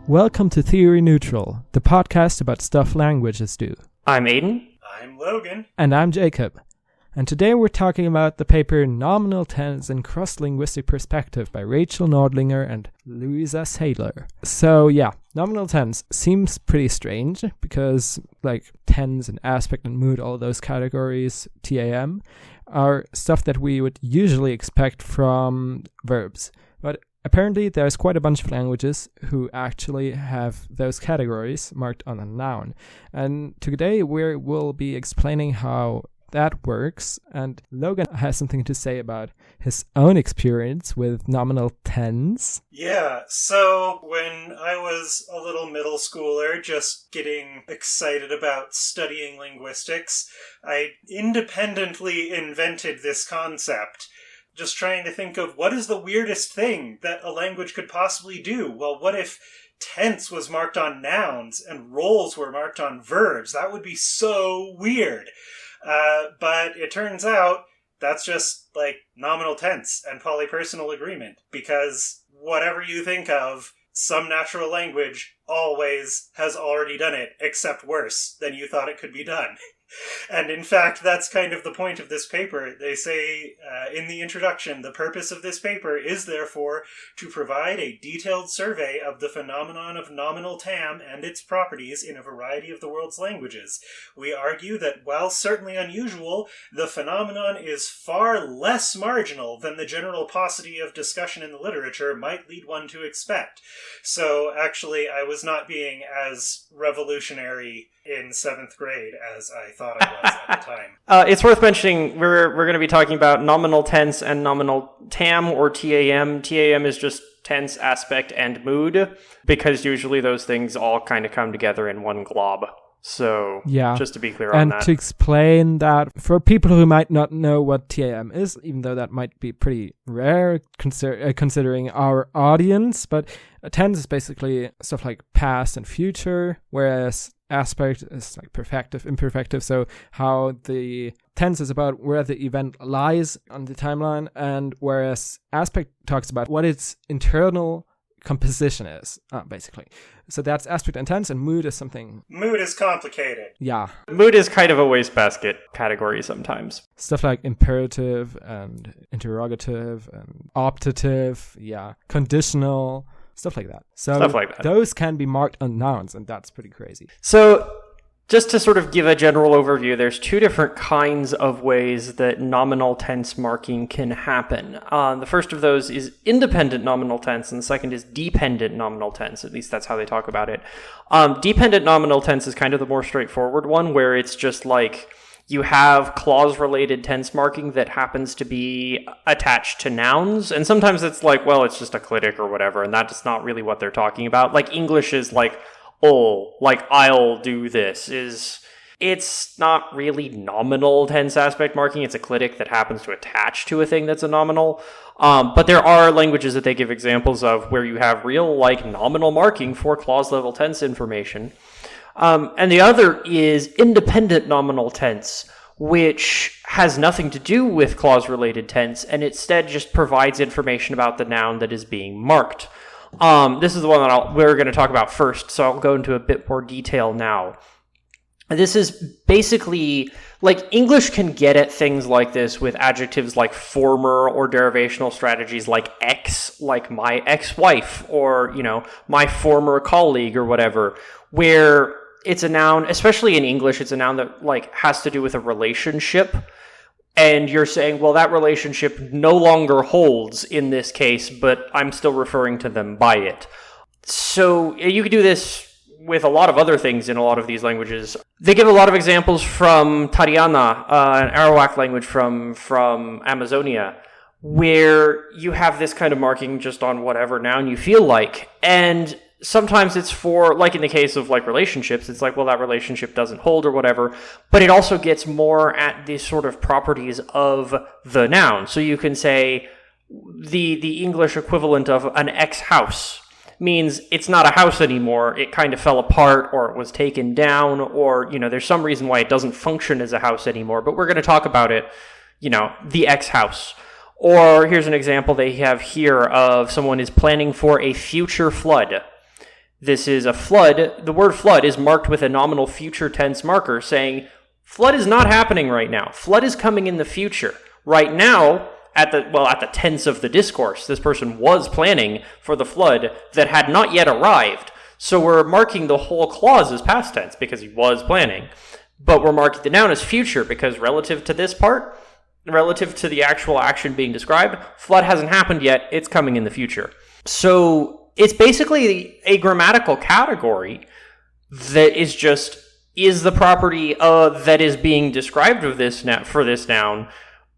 Welcome to Theory Neutral, the podcast about stuff languages do. I'm Aiden. I'm Logan. And I'm Jacob. And today we're talking about the paper Nominal Tense and Crosslinguistic Perspective by Rachel Nordlinger and Louisa Sadler. So yeah, nominal tense seems pretty strange because tense and aspect and mood, all those categories, TAM, are stuff that we would usually expect from verbs. But apparently there's quite a bunch of languages who actually have those categories marked on a noun. And today we will be explaining how that works, and Logan has something to say about his own experience with nominal tense. Yeah, so when I was a little middle schooler just getting excited about studying linguistics, I independently invented this concept. Just trying to think of what is the weirdest thing that a language could possibly do? Well, what if tense was marked on nouns and roles were marked on verbs? That would be so weird. But it turns out that's just nominal tense and polypersonal agreement, because whatever you think of, some natural language always has already done it, except worse than you thought it could be done. And in fact, that's kind of the point of this paper. They say in the introduction, the purpose of this paper is therefore to provide a detailed survey of the phenomenon of nominal tam and its properties in a variety of the world's languages. We argue that while certainly unusual, the phenomenon is far less marginal than the general paucity of discussion in the literature might lead one to expect. So actually, I was not being as revolutionary in 7th grade as I thought I was at the time. It's worth mentioning we're going to be talking about nominal tense and nominal tam or TAM. TAM is just tense, aspect, and mood, because usually those things all kind of come together in one glob. So, yeah, just to be clear on that. And to explain that, for people who might not know what TAM is, even though that might be pretty rare considering our audience, but tense is basically stuff like past and future, whereas aspect is perfective, imperfective, so how the tense is about where the event lies on the timeline, and whereas aspect talks about what its internal composition is, basically. So that's aspect and tense, and mood is something... Mood is complicated. Yeah. Mood is kind of a wastebasket category sometimes. Stuff like imperative and interrogative and optative, conditional... Stuff like that. So those can be marked on nouns, and that's pretty crazy. So just to sort of give a general overview, there's two different kinds of ways that nominal tense marking can happen. The first of those is independent nominal tense, and the second is dependent nominal tense. At least that's how they talk about it. Dependent nominal tense is kind of the more straightforward one, where it's just you have clause-related tense marking that happens to be attached to nouns, and sometimes it's it's just a clitic or whatever, and that's not really what they're talking about. English is I'll do this. It's not really nominal tense aspect marking, it's a clitic that happens to attach to a thing that's a nominal. But there are languages that they give examples of where you have real, nominal marking for clause-level tense information. And the other is independent nominal tense, which has nothing to do with clause-related tense, and instead just provides information about the noun that is being marked. This is the one that we're going to talk about first, so I'll go into a bit more detail now. This is basically, English can get at things like this with adjectives like former, or derivational strategies like ex, like my ex-wife, or, my former colleague, or whatever, where it's a noun, especially in English, it's a noun that has to do with a relationship, and you're saying, well, that relationship no longer holds in this case, but I'm still referring to them by it. So you could do this with a lot of other things in a lot of these languages. They give a lot of examples from Tariana, an Arawak language from Amazonia, where you have this kind of marking just on whatever noun you feel like, and sometimes it's for, in the case of, relationships, it's well, that relationship doesn't hold or whatever, but it also gets more at the sort of properties of the noun. So you can say the English equivalent of an ex-house means it's not a house anymore, it kind of fell apart, or it was taken down, or, there's some reason why it doesn't function as a house anymore, but we're going to talk about it, the ex-house. Or here's an example they have here of someone is planning for a future flood. this is a flood. The word flood is marked with a nominal future tense marker saying, flood is not happening right now. Flood is coming in the future. Right now, at the tense of the discourse, this person was planning for the flood that had not yet arrived. So we're marking the whole clause as past tense because he was planning. But we're marking the noun as future because relative to this part, relative to the actual action being described, flood hasn't happened yet, it's coming in the future. So it's basically a grammatical category that is the property that is being described of this for this noun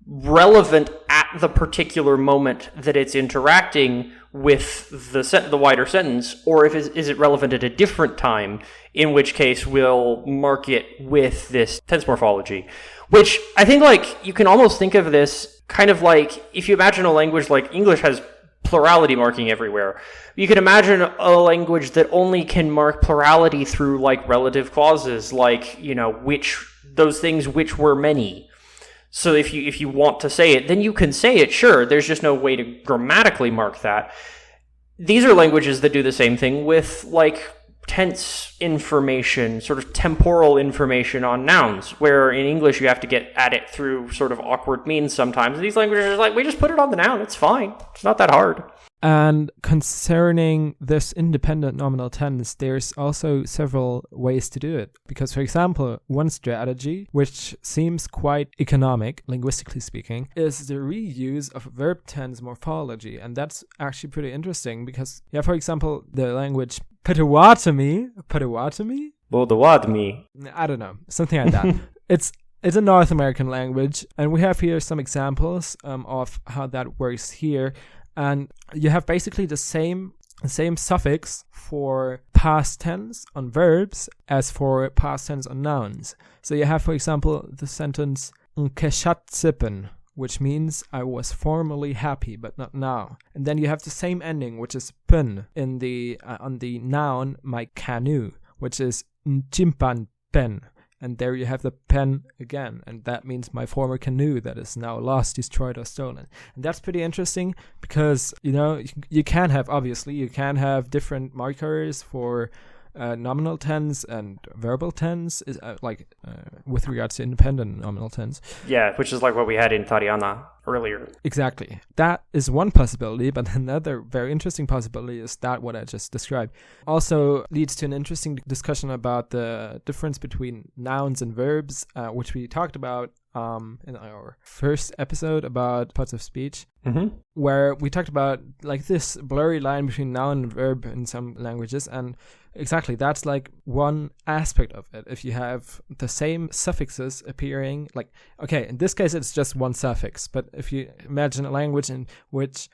relevant at the particular moment that it's interacting with the wider sentence, or is it relevant at a different time, in which case we'll mark it with this tense morphology. Which I think, like, you can almost think of this kind of like, if you imagine a language like English has plurality marking everywhere, you can imagine a language that only can mark plurality through, like, relative clauses, like, those things which were many. So if you want to say it, then you can say it, sure. There's just no way to grammatically mark that. These are languages that do the same thing with, like, tense information, sort of temporal information on nouns, where in English you have to get at it through sort of awkward means sometimes. These languages are like, we just put it on the noun, it's fine. It's not that hard. And concerning this independent nominal tense, there's also several ways to do it. Because, for example, one strategy, which seems quite economic, linguistically speaking, is the reuse of verb tense morphology. And that's actually pretty interesting because, for example, the language Potawatomi? Potawatomi? I don't know, something like that. It's a North American language, and we have here some examples of how that works here. And you have basically the same suffix for past tense on verbs as for past tense on nouns. So you have, for example, the sentence nkeshatsipen, which means I was formerly happy, but not now. And then you have the same ending, which is pen in the on the noun my canoe, which is nchimpan pen. And there you have the pen again, and that means my former canoe that is now lost, destroyed, or stolen. And that's pretty interesting because, you can have different markers for nominal tense and verbal tense, with regards to independent nominal tense. Yeah, which is like what we had in Tariana earlier. Exactly. That is one possibility, but another very interesting possibility is that what I just described. Also leads to an interesting discussion about the difference between nouns and verbs, which we talked about in our first episode about parts of speech, where we talked about like this blurry line between noun and verb in some languages, and exactly that's like one aspect of it. If you have the same suffixes appearing, in this case it's just one suffix, but if you imagine a language in which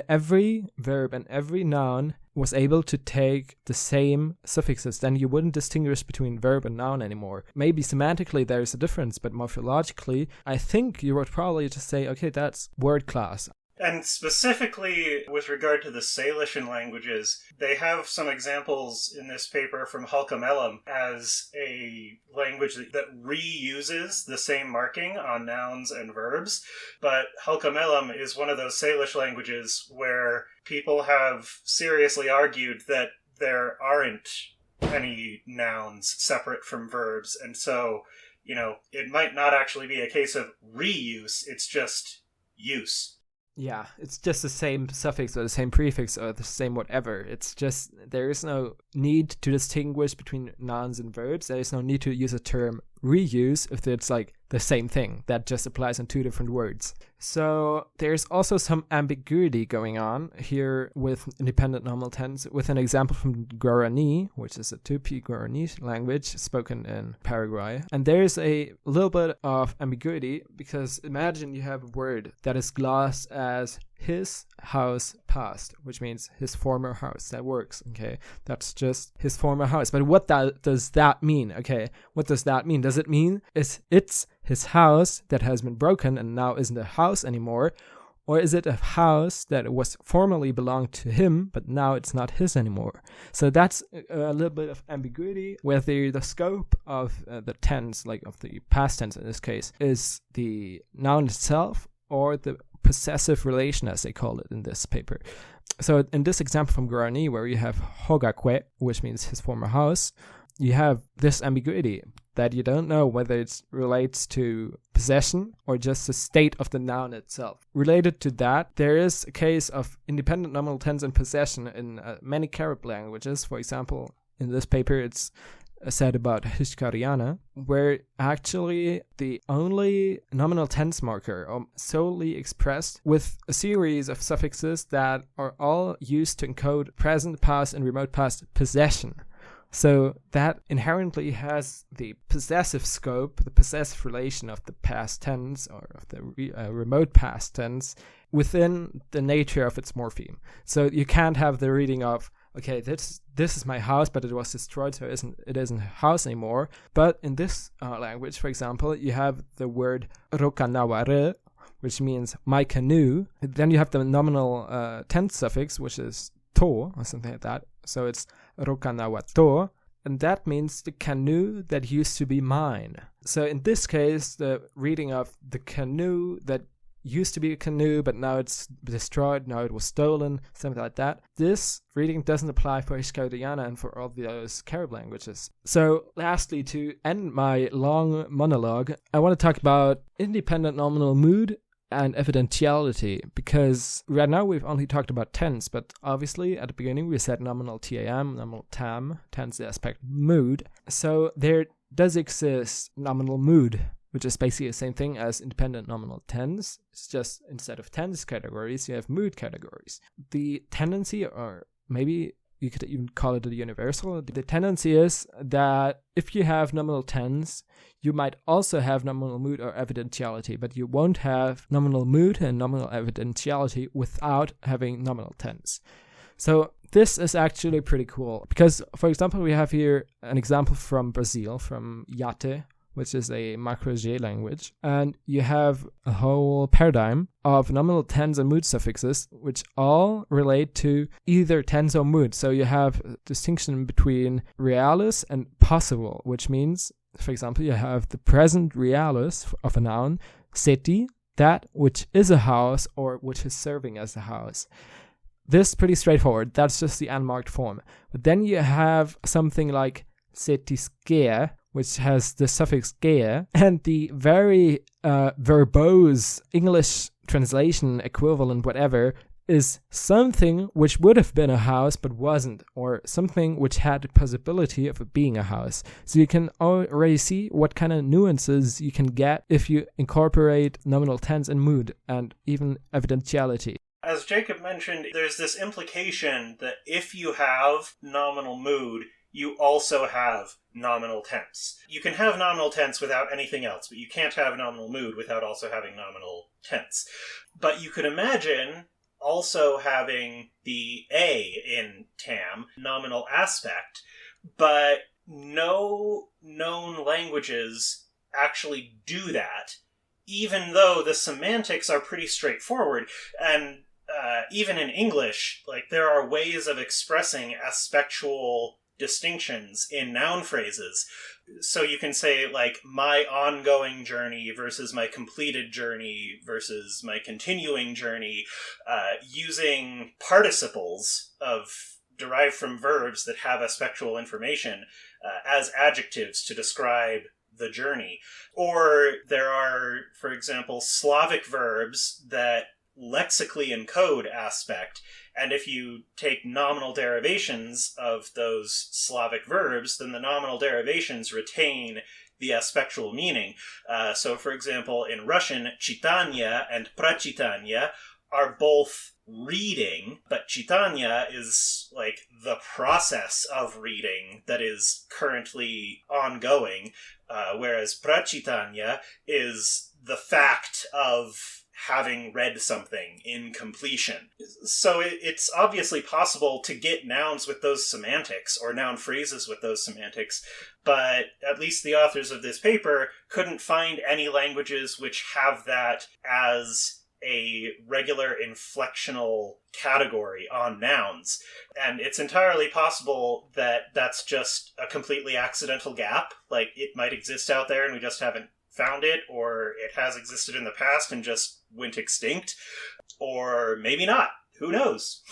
every verb and every noun was able to take the same suffixes, then you wouldn't distinguish between verb and noun anymore. Maybe semantically there's a difference, but morphologically, I think you would probably just say, okay, that's word class. And specifically with regard to the Salishan languages, they have some examples in this paper from Halkamelum as a language that reuses the same marking on nouns and verbs. But Halkamelum is one of those Salish languages where people have seriously argued that there aren't any nouns separate from verbs. And so, it might not actually be a case of reuse, it's just use. Yeah, it's just the same suffix or the same prefix or the same whatever. It's just, there is no need to distinguish between nouns and verbs. There is no need to use a term reuse if it's like the same thing. That just applies in two different words. So there's also some ambiguity going on here with independent nominal tense, with an example from Guarani, which is a Tupi Guarani language spoken in Paraguay. And there's a little bit of ambiguity because imagine you have a word that is glossed as his house past, which means his former house. That works, okay? That's just his former house. But what does that mean? Okay, what does that mean? Does it mean it's his house that has been broken and now isn't a house anymore? Or is it a house that was formerly belonged to him, but now it's not his anymore? So that's a little bit of ambiguity, whether the scope of the tense, like of the past tense in this case, is the noun itself or the possessive relation, as they call it in this paper. So in this example from Guarani, where you have Hogakwe, which means his former house, you have this ambiguity that you don't know whether it relates to possession or just the state of the noun itself. Related to that, there is a case of independent nominal tense and possession in many Carib languages. For example, in this paper, it's said about Hishkariana, where actually the only nominal tense marker are solely expressed with a series of suffixes that are all used to encode present, past, and remote past possession. So that inherently has the possessive scope, the possessive relation of the past tense or of the remote past tense within the nature of its morpheme. So you can't have the reading of, okay, this is my house, but it was destroyed, so it isn't a house anymore. But in this language, for example, you have the word rokanaware, which means my canoe. Then you have the nominal tense suffix, which is to, or something like that. So it's rokanawato, and that means the canoe that used to be mine. So in this case, the reading of the canoe that used to be a canoe, but now it's destroyed, now it was stolen, something like that. This reading doesn't apply for Hishkariana and for all those Carib languages. So lastly, to end my long monologue, I want to talk about independent nominal mood and evidentiality, because right now we've only talked about tense, but obviously at the beginning we said nominal TAM, nominal TAM, tense aspect mood. So there does exist nominal mood, which is basically the same thing as independent nominal tense. It's just instead of tense categories, you have mood categories. The tendency, or maybe you could even call it a universal, the tendency is that if you have nominal tense, you might also have nominal mood or evidentiality, but you won't have nominal mood and nominal evidentiality without having nominal tense. So this is actually pretty cool, because, for example, we have here an example from Brazil, from Yate, which is a Macro-G language, and you have a whole paradigm of nominal tense and mood suffixes, which all relate to either tense or mood. So you have a distinction between realis and possible, which means, for example, you have the present realis of a noun, seti, that which is a house or which is serving as a house. This is pretty straightforward. That's just the unmarked form. But then you have something like setiske, which has the suffix ge, and the very verbose English translation equivalent, whatever, is something which would have been a house but wasn't, or something which had the possibility of it being a house. So you can already see what kind of nuances you can get if you incorporate nominal tense and mood, and even evidentiality. As Jacob mentioned, there's this implication that if you have nominal mood, you also have nominal tense. You can have nominal tense without anything else, but you can't have nominal mood without also having nominal tense. But you could imagine also having the A in Tam, nominal aspect, but no known languages actually do that, even though the semantics are pretty straightforward. And even in English, like, there are ways of expressing aspectual distinctions in noun phrases. So you can say, like, my ongoing journey versus my completed journey versus my continuing journey, using participles derived from verbs that have aspectual information as adjectives to describe the journey. Or there are, for example, Slavic verbs that lexically encode aspect, and if you take nominal derivations of those Slavic verbs, then the nominal derivations retain the aspectual meaning. So, for example, in Russian, chitanya and prachitanya are both reading, but chitanya is like the process of reading that is currently ongoing, whereas prachitanya is the fact of having read something in completion. So it's obviously possible to get nouns with those semantics, or noun phrases with those semantics, but at least the authors of this paper couldn't find any languages which have that as a regular inflectional category on nouns. And it's entirely possible that that's just a completely accidental gap. Like, it might exist out there and we just haven't found it, or it has existed in the past and just went extinct, or maybe not. Who knows?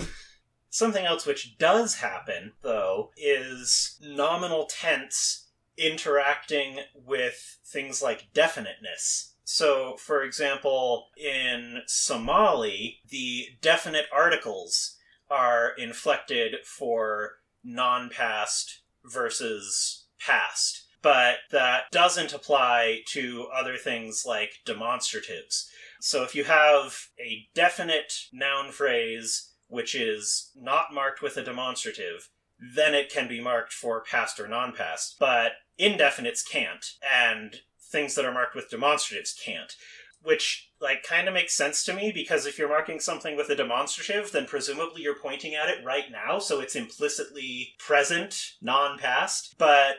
Something else which does happen, though, is nominal tense interacting with things like definiteness. So, for example, in Somali, the definite articles are inflected for non-past versus past. But that doesn't apply to other things like demonstratives. So if you have a definite noun phrase which is not marked with a demonstrative, then it can be marked for past or non-past. But indefinites can't, and things that are marked with demonstratives can't. Which, kind of makes sense to me, because if you're marking something with a demonstrative, then presumably you're pointing at it right now, so it's implicitly present, non-past. But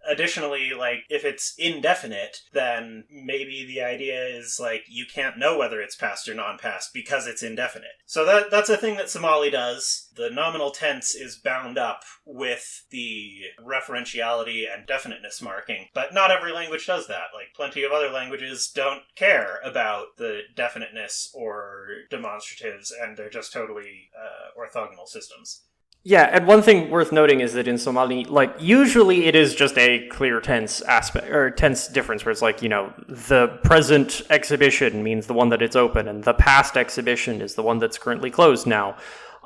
additionally, if it's indefinite, then maybe the idea is, you can't know whether it's past or non-past because it's indefinite. So that's a thing that Somali does. The nominal tense is bound up with the referentiality and definiteness marking, but not every language does that. Plenty of other languages don't care about the definiteness or demonstratives, and they're just totally orthogonal systems. Yeah, and one thing worth noting is that in Somali, usually it is just a clear tense aspect, or tense difference, where it's the present exhibition means the one that it's open, and the past exhibition is the one that's currently closed now.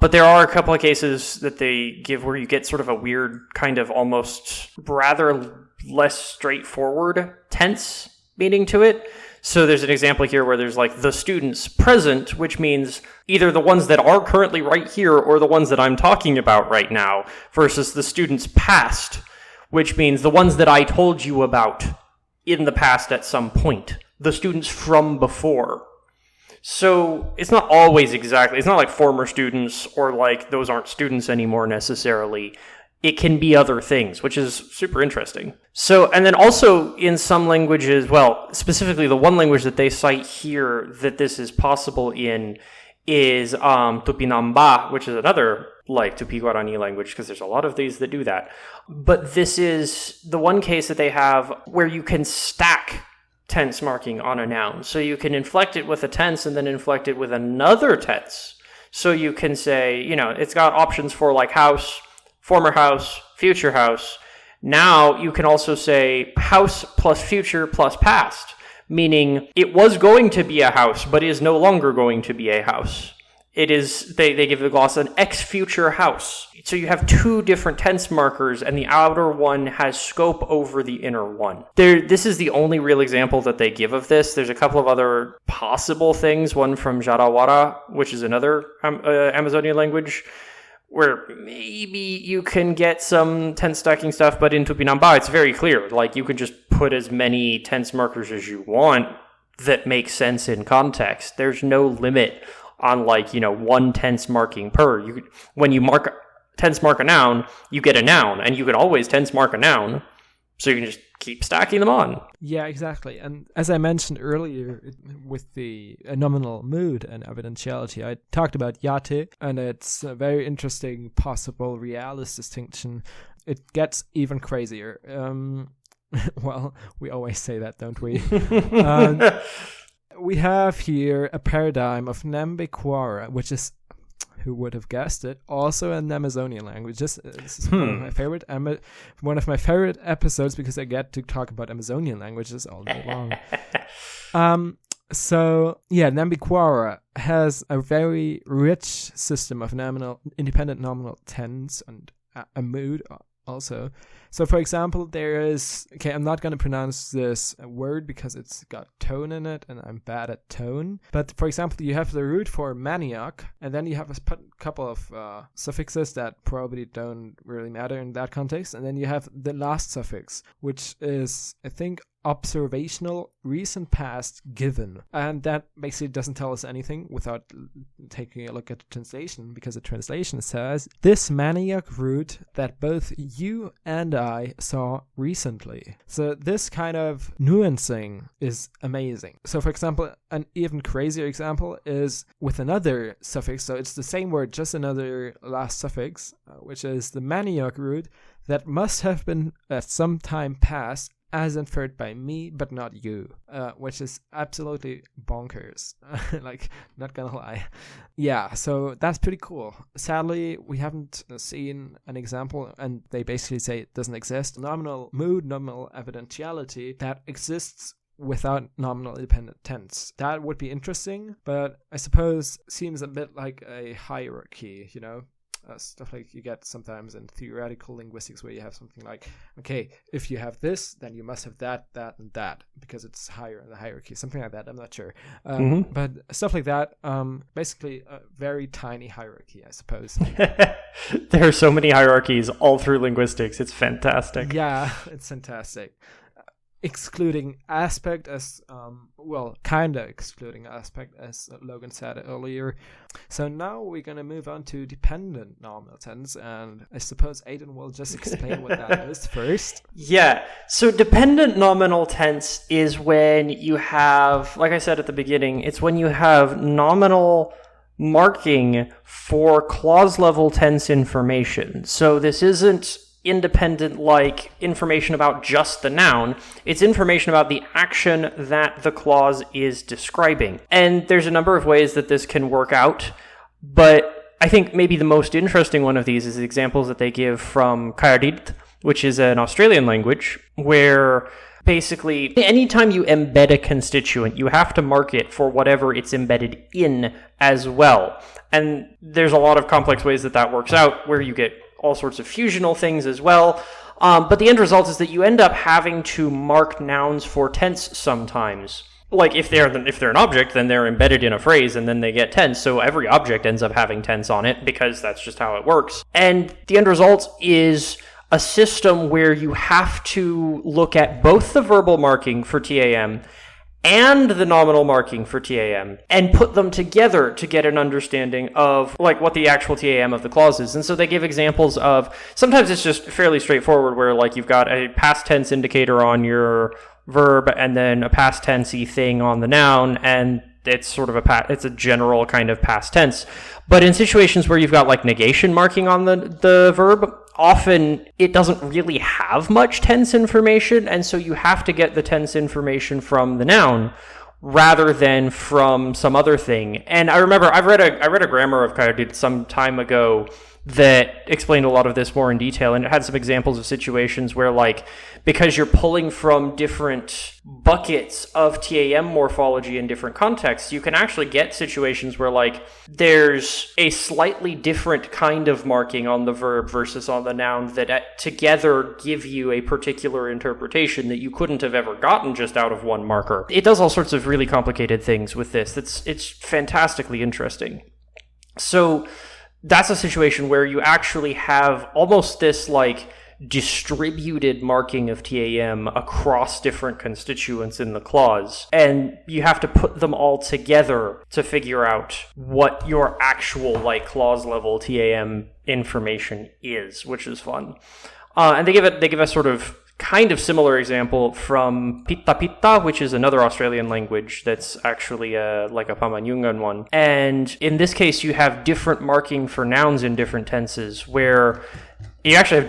But there are a couple of cases that they give where you get sort of a weird kind of almost rather less straightforward tense meaning to it. So there's an example here where there's the students present, which means either the ones that are currently right here or the ones that I'm talking about right now, versus the students past, which means the ones that I told you about in the past at some point, the students from before. So it's not always exactly, it's not like former students or those aren't students anymore necessarily. It can be other things, which is super interesting. So, and then also in some languages, well, specifically the one language that they cite here that this is possible in is Tupinamba, which is another Tupi-Guarani language, because there's a lot of these that do that. But this is the one case that they have where you can stack tense marking on a noun. So you can inflect it with a tense and then inflect it with another tense. So you can say, it's got options for house, former house, future house. Now you can also say house plus future plus past, meaning it was going to be a house, but is no longer going to be a house. It is, they give the gloss an ex-future house. So you have two different tense markers, and the outer one has scope over the inner one. This is the only real example that they give of this. There's a couple of other possible things, one from Jarawara, which is another Amazonian language, where maybe you can get some tense stacking stuff, but in Tupinamba, it's very clear. You can just put as many tense markers as you want that make sense in context. There's no limit on, one tense marking per. When you tense mark a noun, you get a noun, and you can always tense mark a noun, so you can just keep stacking them on. Yeah, exactly. And as I mentioned earlier with the nominal mood and evidentiality, I talked about yate, and it's a very interesting possible realis distinction. It gets even crazier. Well, we always say that, don't we? We have here a paradigm of Nambiquara, which is, who would have guessed it, also an Amazonian language. This is one of my favorite episodes, because I get to talk about Amazonian languages all day long. So Nambiquara has a very rich system of independent nominal tense and a mood also. So, for example, there is, I'm not going to pronounce this word because it's got tone in it, and I'm bad at tone. But, for example, you have the root for manioc, and then you have a couple of suffixes that probably don't really matter in that context. And then you have the last suffix, which is, I think, observational, recent past, given. And that basically doesn't tell us anything without taking a look at the translation, because the translation says, this manioc root that both you and I saw recently. So this kind of nuancing is amazing. So, for example, an even crazier example is with another suffix. So it's the same word, just another last suffix, which is the manioc root that must have been at some time past as inferred by me, but not you, which is absolutely bonkers. Like, not gonna lie. Yeah, so that's pretty cool. Sadly, we haven't seen an example, and they basically say it doesn't exist. Nominal mood, nominal evidentiality that exists without nominal independent tense. That would be interesting, but I suppose seems a bit like a hierarchy, you know? Stuff like you get sometimes in theoretical linguistics where you have something like, okay, if you have this, then you must have that, that, and that, because it's higher in the hierarchy. Something like that, I'm not sure. But stuff like that, basically a very tiny hierarchy, I suppose. There are so many hierarchies all through linguistics. It's fantastic. Yeah, it's fantastic. Excluding aspect as, kind of excluding aspect as Logan said earlier. So now we're going to move on to dependent nominal tense, and I suppose Aiden will just explain what that is first. Yeah, so dependent nominal tense is when you have, like I said at the beginning, it's when you have nominal marking for clause level tense information. So this isn't independent like information about just the noun. It's information about the action that the clause is describing. And there's a number of ways that this can work out, but I think maybe the most interesting one of these is the examples that they give from Kayardilt, which is an Australian language, where basically anytime you embed a constituent, you have to mark it for whatever it's embedded in as well. And there's a lot of complex ways that works out, where you get all sorts of fusional things as well. But the end result is that you end up having to mark nouns for tense sometimes. Like if they're an object, then they're embedded in a phrase and then they get tense. So every object ends up having tense on it because that's just how it works. And the end result is a system where you have to look at both the verbal marking for TAM and the nominal marking for TAM, and put them together to get an understanding of like what the actual TAM of the clause is. And so they give examples of, sometimes it's just fairly straightforward, where like you've got a past tense indicator on your verb and then a past tense-y thing on the noun, and it's sort of it's a general kind of past tense. But in situations where you've got like negation marking on the verb, often it doesn't really have much tense information, and so you have to get the tense information from the noun rather than from some other thing. And I remember I read a grammar of Kayardilt some time ago that explained a lot of this more in detail, and it had some examples of situations where, like, because you're pulling from different buckets of TAM morphology in different contexts, you can actually get situations where, like, there's a slightly different kind of marking on the verb versus on the noun that together give you a particular interpretation that you couldn't have ever gotten just out of one marker. It does all sorts of really complicated things with this. It's fantastically interesting. So that's a situation where you actually have almost this like distributed marking of TAM across different constituents in the clause, and you have to put them all together to figure out what your actual like clause level TAM information is, which is fun. And they give a sort of kind of similar example from Pita Pita, which is another Australian language that's actually like a Pamanyungan one. And in this case, you have different marking for nouns in different tenses, where you actually have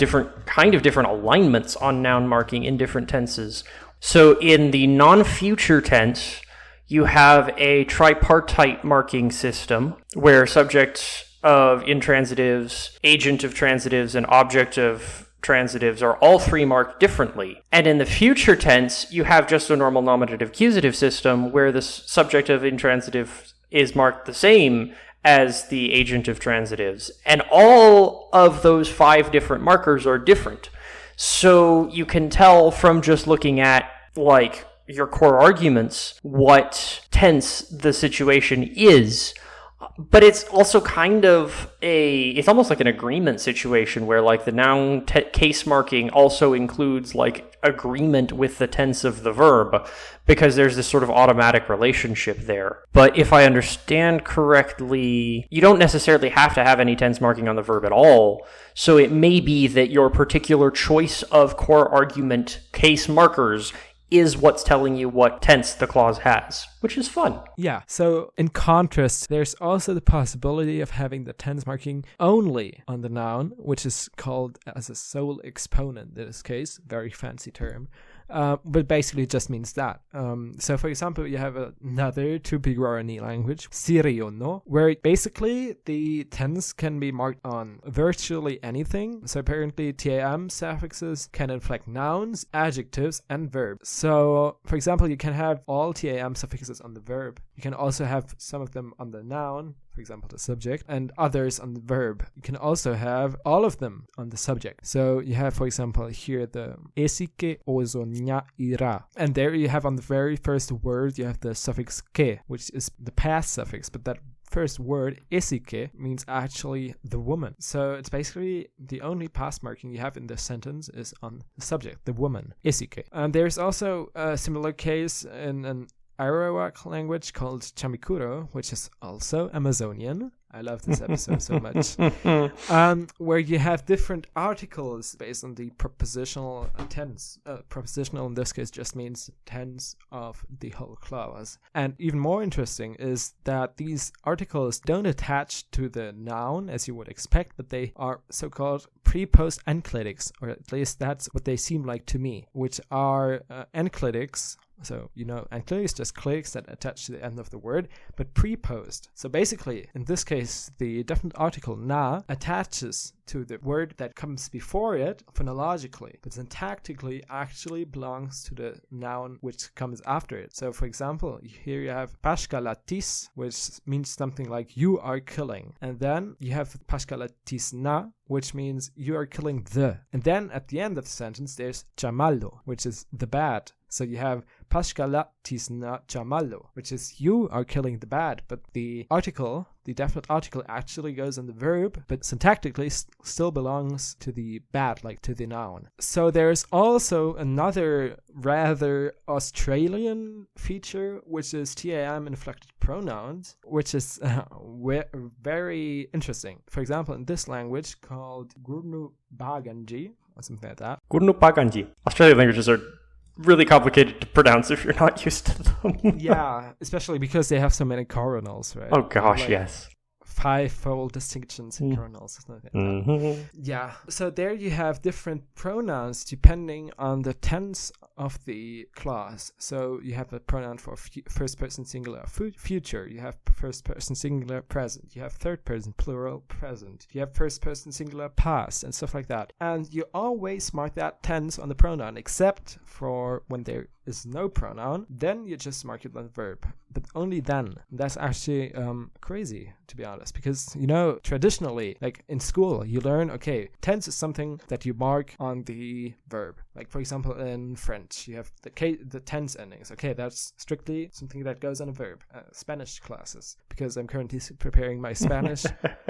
different alignments on noun marking in different tenses. So in the non-future tense, you have a tripartite marking system where subject of intransitives, agent of transitives, and object of transitives are all three marked differently. And in the future tense, you have just a normal nominative accusative system where the subject of intransitive is marked the same as the agent of transitives. And all of those 5 different markers are different. So you can tell from just looking at, like, your core arguments what tense the situation is. But it's also kind of it's almost like an agreement situation where, like, the noun case marking also includes, like, agreement with the tense of the verb, because there's this sort of automatic relationship there. But if I understand correctly, you don't necessarily have to have any tense marking on the verb at all. So it may be that your particular choice of core argument case markers is what's telling you what tense the clause has, which is fun. Yeah, so in contrast, there's also the possibility of having the tense marking only on the noun, which is called as a sole exponent in this case, very fancy term. but basically it just means that. So for example, you have another two-big Guarani language, Siriono, where basically the tense can be marked on virtually anything. So apparently TAM suffixes can inflect nouns, adjectives, and verbs. So for example, you can have all TAM suffixes on the verb. You can also have some of them on the noun, for example, the subject, and others on the verb. You can also have all of them on the subject. So you have, for example, here the esike ozo nya ira. And there you have on the very first word, you have the suffix ke, which is the past suffix, but that first word, esike, means actually the woman. So it's basically the only past marking you have in this sentence is on the subject, the woman, esike. And there's also a similar case in an Arawak language called Chamikuro, which is also Amazonian. I love this episode so much. Where you have different articles based on the prepositional tense. Prepositional in this case just means tense of the whole clause. And even more interesting is that these articles don't attach to the noun as you would expect, but they are so-called pre-post enclitics, or at least that's what they seem like to me, which are enclitics. So, enclitics just clicks that attach to the end of the word, but pre-post. So basically, in this case, the definite article na attaches to the word that comes before it phonologically, but syntactically actually belongs to the noun which comes after it. So for example, here you have pashkalatis, which means something like you are killing. And then you have pashkalatis na, which means you are killing the. And then at the end of the sentence, there's chamalo, which is the bad. So you have pashkalatis na chamalo, which is you are killing the bad, but the article, the definite article actually goes on the verb, but syntactically still belongs to the bad, like to the noun. So there's also another rather Australian feature, which is TAM inflected pronouns, which is very interesting. For example, in this language called Gurnu Baganji, or something like that. Gurnu Baganji. Australian languages are really complicated to pronounce if you're not used to them. Yeah, especially because they have so many coronals, right? Oh gosh, yes. 5-fold distinctions in coronals. Mm-hmm. Yeah, so there you have different pronouns depending on the tense of the clause. So you have a pronoun for first person singular future, you have first person singular present, you have third person plural present, you have first person singular past, and stuff like that. And you always mark that tense on the pronoun, except for when there is no pronoun, then you just mark it on the verb, but only then. That's actually crazy, to be honest, because traditionally, like in school, you learn, okay, tense is something that you mark on the verb. Like for example, in French, you have the tense endings. Okay, that's strictly something that goes on a verb. Spanish classes, because I'm currently preparing my Spanish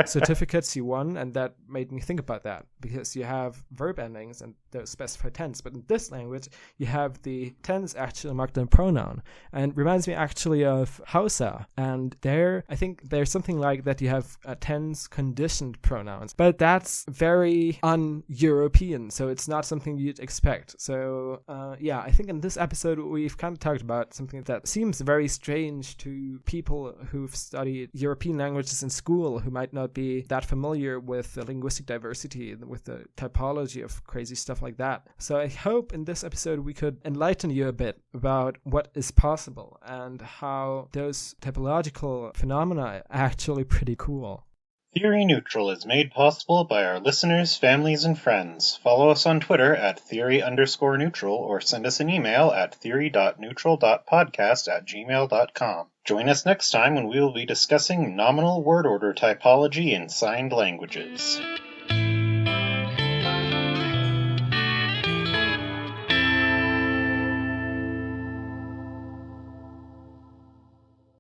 certificate C1, and that made me think about that, because you have verb endings and those specify tense, but in this language, you have the tense actually marked in pronoun, and reminds me actually of Hausa. And there, I think there's something like that. You have tense conditioned pronouns, but that's very un-European, so it's not something you'd expect. So yeah, I think in this episode we've kind of talked about something that seems very strange to people who've studied European languages in school, who might not be that familiar with the linguistic diversity, with the typology of crazy stuff like that. So I hope in this episode we could enlighten you a bit about what is possible and how those typological phenomena are actually pretty cool. Theory Neutral is made possible by our listeners, families, and friends. Follow us on Twitter at theory_neutral or send us an email at theory.neutral.podcast@gmail.com. Join us next time when we will be discussing nominal word order typology in signed languages.